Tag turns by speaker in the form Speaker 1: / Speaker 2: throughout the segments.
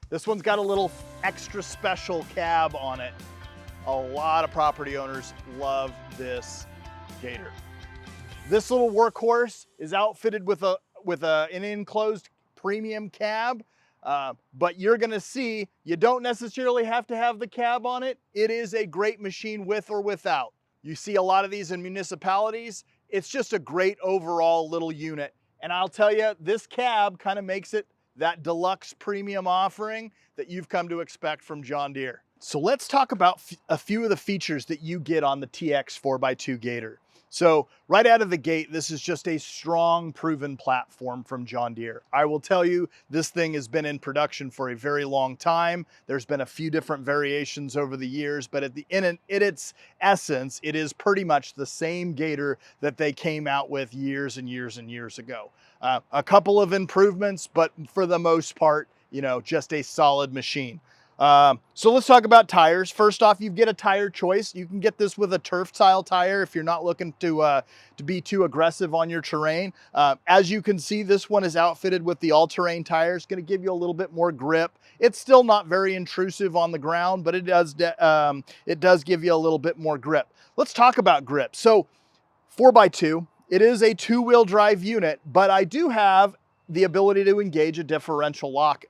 Speaker 1: This one's got a little extra special cab on it. A lot of property owners love this Gator. This little workhorse is outfitted with an enclosed premium cab, but you're gonna see you don't necessarily have to have the cab on it. It is a great machine with or without. You see a lot of these in municipalities. It's just a great overall little unit. And I'll tell you, this cab kind of makes it that deluxe premium offering that you've come to expect from John Deere. So let's talk about a few of the features that you get on the TX 4x2 Gator. So right out of the gate, this is just a strong, proven platform from John Deere. I will tell you, this thing has been in production for a very long time. There's been a few different variations over the years, but in its essence, it is pretty much the same Gator that they came out with years and years and years ago. A couple of improvements, but for the most part, you know, just a solid machine. So let's talk about tires. First off, you get a tire choice. You can get this with a turf style tire if you're not looking to be too aggressive on your terrain. As you can see, this one is outfitted with the all-terrain tires. Going to give you a little bit more grip. It's still not very intrusive on the ground, but it does give you a little bit more grip. Let's talk about grip. So 4x2, it is a two-wheel drive unit, but I do have the ability to engage a differential lock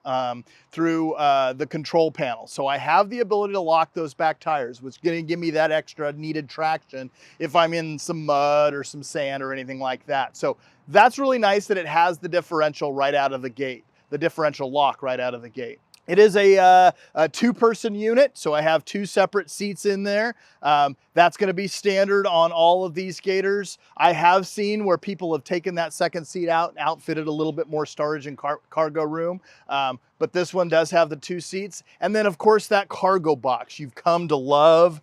Speaker 1: through the control panel. So I have the ability to lock those back tires, which is going to give me that extra needed traction if I'm in some mud or some sand or anything like that. So that's really nice that it has the differential right out of the gate, the differential lock right out of the gate. It is a two-person unit, so I have two separate seats in there. That's going to be standard on all of these Gators. I have seen where people have taken that second seat out and outfitted a little bit more storage and cargo room, but this one does have the two seats. And then, of course, that cargo box you've come to love.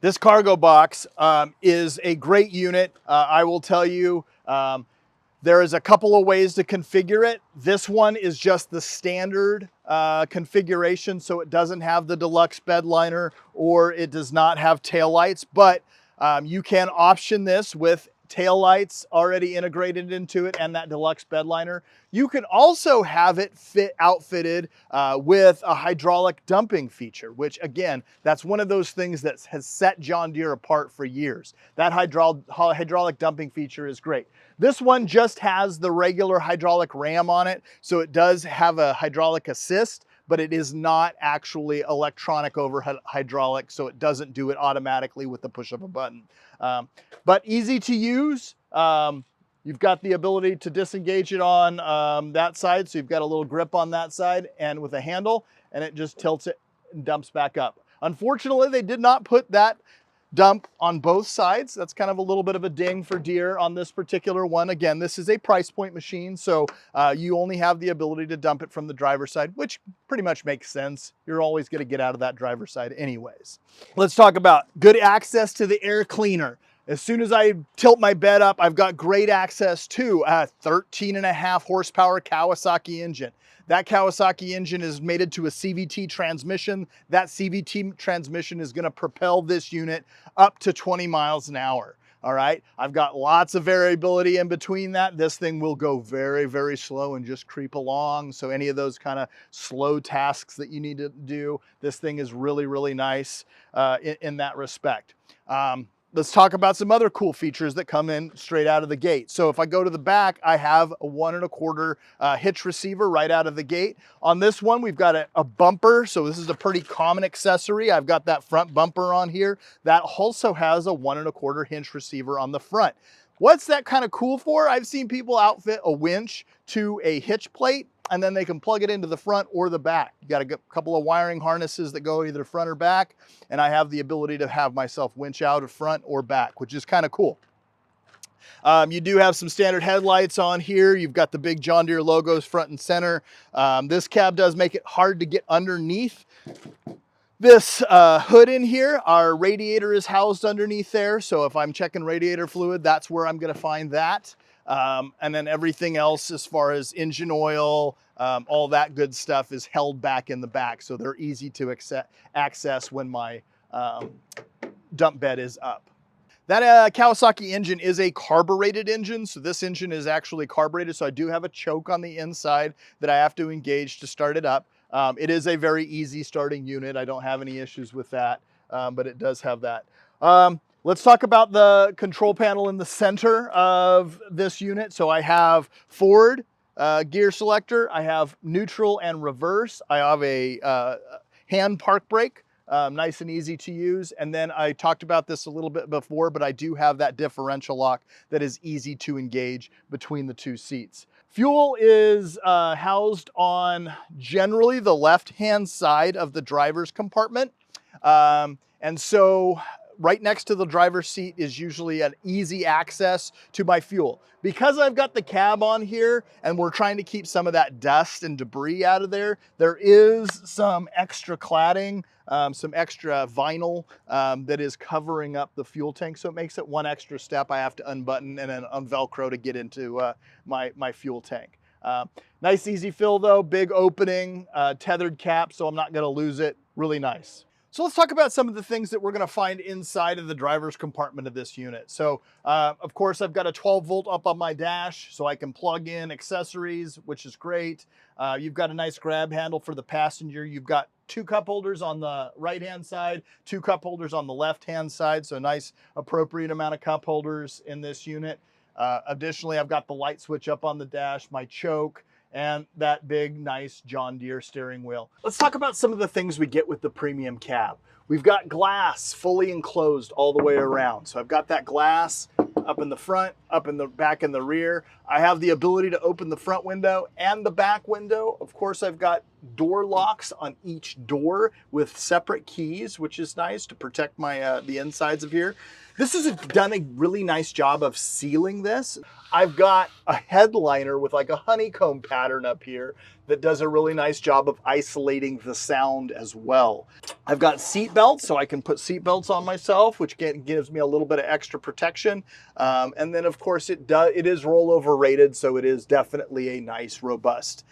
Speaker 1: This cargo box is a great unit. I will tell you, there is a couple of ways to configure it. This one is just the standard configuration, so it doesn't have the deluxe bed liner or it does not have tail lights, but you can option this with tail lights already integrated into it and that deluxe bed liner. You can also have it outfitted with a hydraulic dumping feature, which again, that's one of those things that has set John Deere apart for years. That hydraulic dumping feature is great. This one just has the regular hydraulic ram on it, so it does have a hydraulic assist, but it is not actually electronic over hydraulic, so it doesn't do it automatically with the push of a button. But easy to use. You've got the ability to disengage it on that side, so you've got a little grip on that side and with a handle, and it just tilts it and dumps back up. Unfortunately, they did not put that dump on both sides. That's kind of a little bit of a ding for Deere on this particular one. Again, this is a price point machine, so you only have the ability to dump it from the driver's side, which pretty much makes sense. You're always going to get out of that driver's side anyways. Let's talk about good access to the air cleaner. As soon as I tilt my bed up, I've got great access to a 13.5 horsepower Kawasaki engine. That Kawasaki engine is mated to a CVT transmission. That CVT transmission is going to propel this unit up to 20 miles an hour. All right, I've got lots of variability in between that. This thing will go very, very slow and just creep along. So any of those kind of slow tasks that you need to do, this thing is really, really nice in that respect. Let's talk about some other cool features that come in straight out of the gate. So if I go to the back, I have a 1 1/4 hitch receiver right out of the gate. On this one, we've got a bumper. So this is a pretty common accessory. I've got that front bumper on here. That also has a 1 1/4 hinge receiver on the front. What's that kind of cool for? I've seen people outfit a winch to a hitch plate, and then they can plug it into the front or the back. You got a couple of wiring harnesses that go either front or back, and I have the ability to have myself winch out of front or back, which is kind of cool. You do have some standard headlights on here. You've got the big John Deere logos front and center. This cab does make it hard to get underneath this hood in here. Our radiator is housed underneath there, so if I'm checking radiator fluid, that's where I'm going to find that. And then everything else as far as engine oil, all that good stuff is held back in the back, so they're easy to access when my dump bed is up. That Kawasaki engine is a carbureted engine, so this engine is actually carbureted, so I do have a choke on the inside that I have to engage to start it up. It is a very easy starting unit. I don't have any issues with that, but it does have that. Let's talk about the control panel in the center of this unit. So I have forward gear selector, I have neutral and reverse, I have a hand park brake, nice and easy to use. And then I talked about this a little bit before, but I do have that differential lock that is easy to engage between the two seats. Fuel is housed on generally the left-hand side of the driver's compartment. And so right next to the driver's seat is usually an easy access to my fuel. Because I've got the cab on here and we're trying to keep some of that dust and debris out of there, there is some extra cladding, some extra vinyl that is covering up the fuel tank. So it makes it one extra step I have to unbutton and then unvelcro to get into my fuel tank. Nice easy fill though, big opening, tethered cap, so I'm not gonna lose it, really nice. So let's talk about some of the things that we're going to find inside of the driver's compartment of this unit. So of course I've got a 12 volt up on my dash so I can plug in accessories, which is great. You've got a nice grab handle for the passenger. You've got 2 cup holders on the right hand side, 2 cup holders on the left hand side. So a nice appropriate amount of cup holders in this unit. Additionally, I've got the light switch up on the dash, my choke, and that big, nice John Deere steering wheel. Let's talk about some of the things we get with the premium cab. We've got glass fully enclosed all the way around. So I've got that glass up in the front, up in the back and the rear. I have the ability to open the front window and the back window. Of course, I've got door locks on each door with separate keys, which is nice to protect my the insides of here. This has done a really nice job of sealing this. I've got a headliner with like a honeycomb pattern up here that does a really nice job of isolating the sound as well. I've got seat belts, so I can put seat belts on myself, which gives me a little bit of extra protection. And then of course it is rollover rated, so it is definitely a nice, robust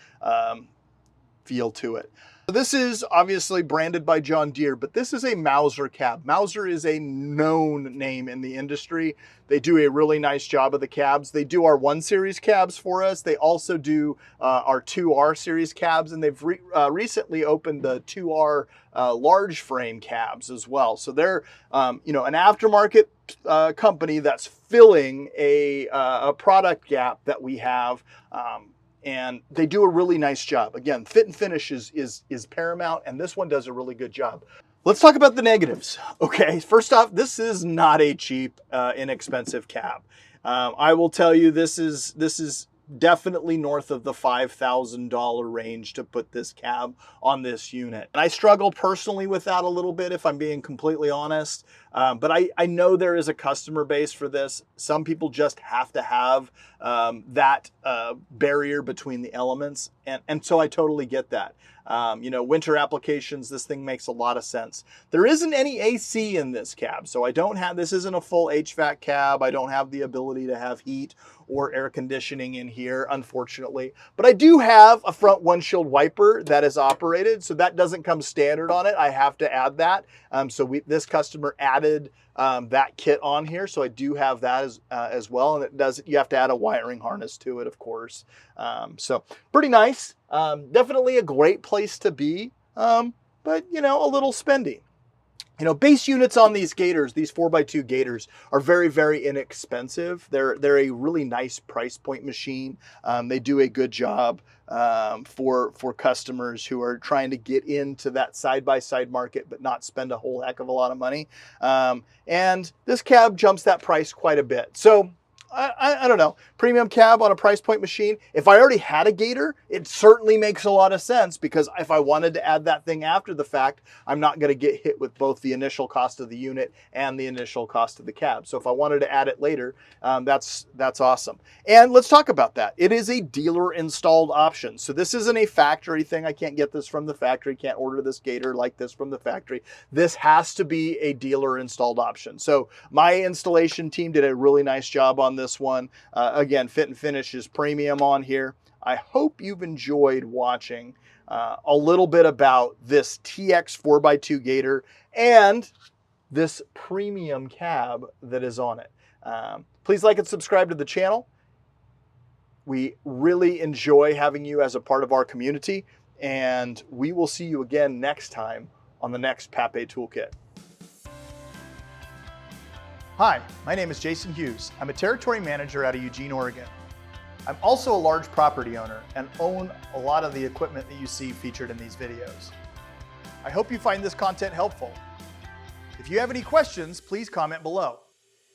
Speaker 1: feel to it. This is obviously branded by John Deere, but this is a Mauser cab. Mauser is a known name in the industry. They do a really nice job of the cabs. They do our 1 series cabs for us. They also do our 2R series cabs, and they've recently opened the 2R large frame cabs as well. So they're you know, an aftermarket company that's filling a product gap that we have. And they do a really nice job. Again, fit and finish is paramount, and this one does a really good job. Let's talk about the negatives. Okay, first off, this is not a cheap, inexpensive cab. I will tell you, this is definitely north of the $5,000 range to put this cab on this unit. And I struggle personally with that a little bit, if I'm being completely honest. But I know there is a customer base for this. Some people just have to have that barrier between the elements. And so I totally get that. You know, winter applications, this thing makes a lot of sense. There isn't any AC in this cab, so this isn't a full HVAC cab. I don't have the ability to have heat or air conditioning in here, unfortunately. But I do have a front windshield wiper that is operated, so that doesn't come standard on it. I have to add that. This customer added that kit on here, so I do have that as well. And you have to add a wiring harness to it, of course. So pretty nice. Definitely a great place to be, but you know, a little spendy. You know, base units on these Gators, these 4x2 Gators, are very, very inexpensive. They're a really nice price point machine. They do a good job for customers who are trying to get into that side-by-side market but not spend a whole heck of a lot of money. And this cab jumps that price quite a bit. So I don't know, premium cab on a price point machine. If I already had a Gator, it certainly makes a lot of sense, because if I wanted to add that thing after the fact, I'm not going to get hit with both the initial cost of the unit and the initial cost of the cab. So if I wanted to add it later, that's awesome. And let's talk about that. It is a dealer installed option. So this isn't a factory thing. I can't get this from the factory. Can't order this Gator like this from the factory. This has to be a dealer installed option. So my installation team did a really nice job on this one. Again, fit and finish is premium on here. I hope you've enjoyed watching a little bit about this TX 4x2 Gator and this premium cab that is on it. Please like and subscribe to the channel. We really enjoy having you as a part of our community. and we will see you again next time on the next Papé Toolkit. Hi, my name is Jason Hughes. I'm a territory manager out of Eugene, Oregon. I'm also a large property owner and own a lot of the equipment that you see featured in these videos. I hope you find this content helpful. If you have any questions, please comment below.